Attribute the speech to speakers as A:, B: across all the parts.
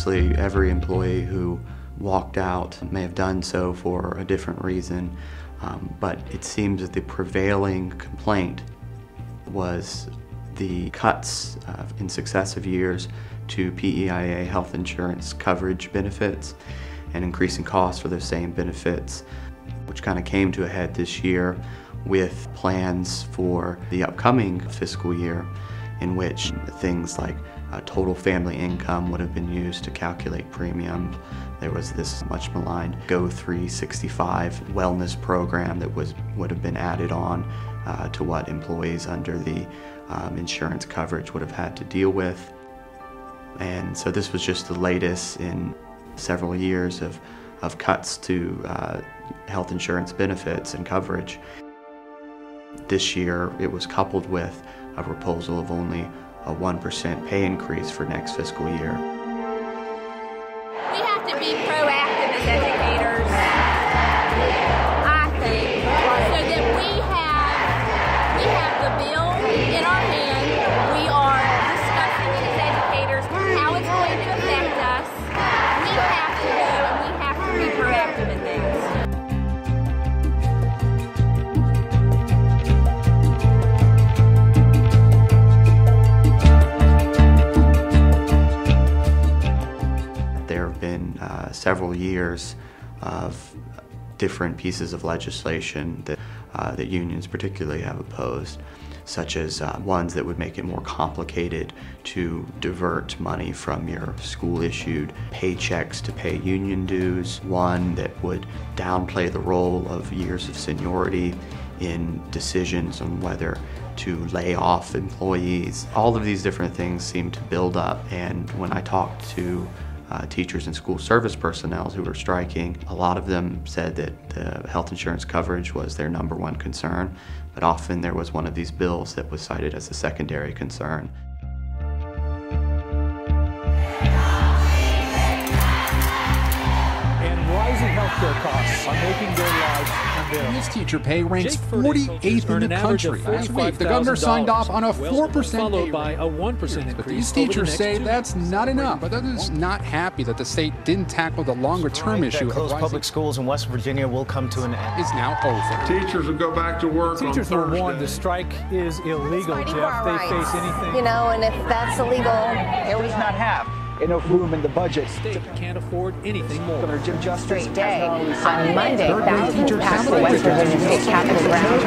A: Obviously, every employee who walked out may have done so for a different reason, but it seems that the prevailing complaint was the cuts in successive years to PEIA health insurance coverage benefits and increasing costs for those same benefits, which kind of came to a head this year with plans for the upcoming fiscal year, in which things like total family income would have been used to calculate premiums. There was this much maligned Go 365 wellness program that would have been added on to what employees under the insurance coverage would have had to deal with. And so this was just the latest in several years of cuts to health insurance benefits and coverage. This year it was coupled with a proposal of only a 1% pay increase for next fiscal year.
B: We have to be proactive as educators, I think, so that we have the bill in our hand. We are discussing it as educators, how it's going to affect us. We have to go and we have to be proactive in things.
A: There have been several years of different pieces of legislation that unions particularly have opposed, such as ones that would make it more complicated to divert money from your school-issued paychecks to pay union dues, one that would downplay the role of years of seniority in decisions on whether to lay off employees. All of these different things seem to build up, and when I talked to teachers and school service personnel who were striking, a lot of them said that the health insurance coverage was their #1 concern, but often there was one of these bills that was cited as a secondary concern.
C: Rising healthcare costs are making their lives unbearable.
D: This teacher pay ranks 48th in the country. Last week, the governor signed off on a 4%
C: followed by a 1% increase.
D: But these teachers say that's not enough. But others not happy that the state didn't tackle the longer-term issue of
E: closed public schools in West Virginia will come to an end.
D: Is now over.
F: Teachers will go back to work on
C: Teachers
F: Thursday.
C: were warned the strike is illegal, Jeff. They face anything.
G: You know, and if that's illegal,
E: It does not have enough room in the budget.
C: State can't afford anything more.
E: Governor Jim Justice
G: straight day. On Monday, thousands passed the West Virginia State Capitol grounds.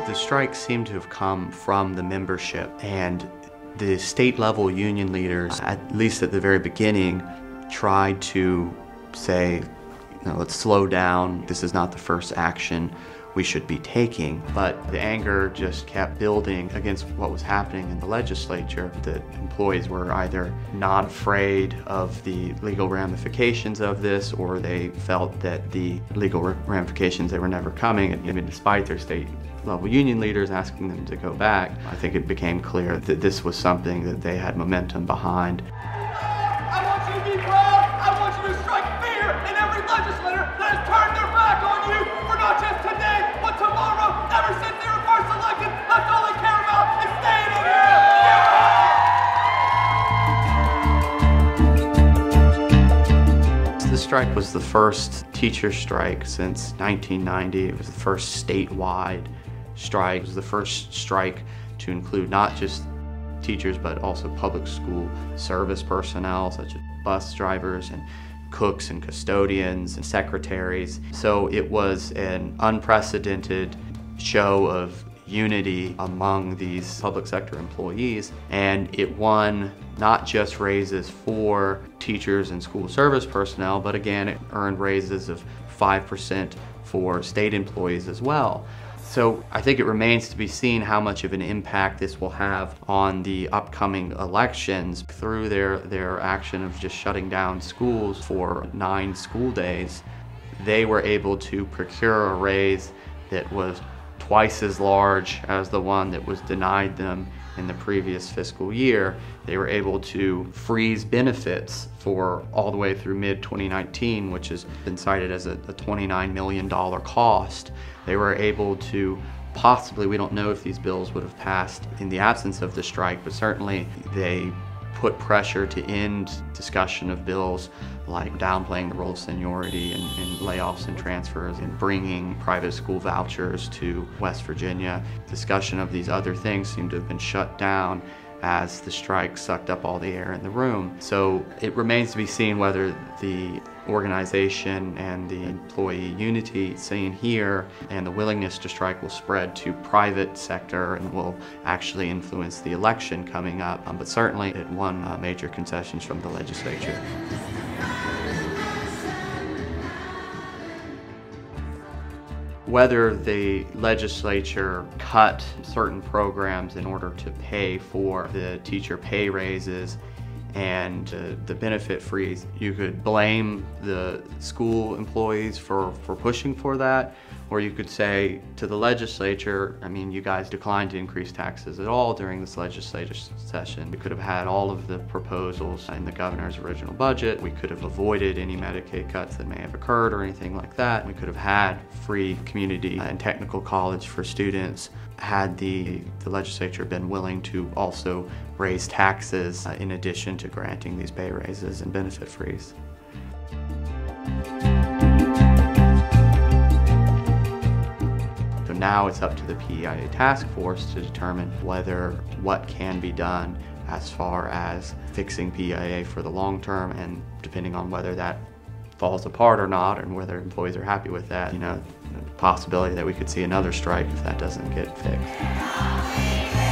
A: The strikes seem to have come from the membership, and the state-level union leaders, at least at the very beginning, tried to say, let's slow down. This is not the first action we should be taking. But the anger just kept building against what was happening in the legislature. The employees were either not afraid of the legal ramifications of this, or they felt that the legal ramifications, they were never coming. And even despite their state-level union leaders asking them to go back, I think it became clear that this was something that they had momentum behind.
H: I want you to be proud. I want you to strike fear in every legislator that has turned their back on you for not just today, but tomorrow. Ever since they were first elected, that's all they care about is staying in here.
A: The strike was the first teacher strike since 1990. It was the first statewide strike. It was the first strike to include not just teachers, but also public school service personnel, such as bus drivers and cooks and custodians and secretaries. So it was an unprecedented show of unity among these public sector employees, and it won not just raises for teachers and school service personnel, but again, it earned raises of 5% for state employees as well. So I think it remains to be seen how much of an impact this will have on the upcoming elections. Through their action of just shutting down schools for 9 school days, they were able to procure a raise that was twice as large as the one that was denied them in the previous fiscal year. They were able to freeze benefits for all the way through mid-2019, which has been cited as a $29 million cost. They were able to Possibly, we don't know if these bills would have passed in the absence of the strike, but certainly they put pressure to end discussion of bills like downplaying the role of seniority and layoffs and transfers and bringing private school vouchers to West Virginia. Discussion of these other things seemed to have been shut down as the strike sucked up all the air in the room. So it remains to be seen whether the organization and the employee unity seen here and the willingness to strike will spread to private sector and will actually influence the election coming up. But certainly it won major concessions from the legislature. Whether the legislature cut certain programs in order to pay for the teacher pay raises and the benefit freeze, you could blame the school employees for pushing for that, or you could say to the legislature, I mean, you guys declined to increase taxes at all during this legislative session. We could have had all of the proposals in the governor's original budget. We could have avoided any Medicaid cuts that may have occurred or anything like that. We could have had free community and technical college for students had the legislature been willing to also raise taxes in addition to granting these pay raises and benefit freeze. So now it's up to the PEIA task force to determine what can be done as far as fixing PEIA for the long term, and depending on whether that falls apart or not and whether employees are happy with that, the possibility that we could see another strike if that doesn't get fixed.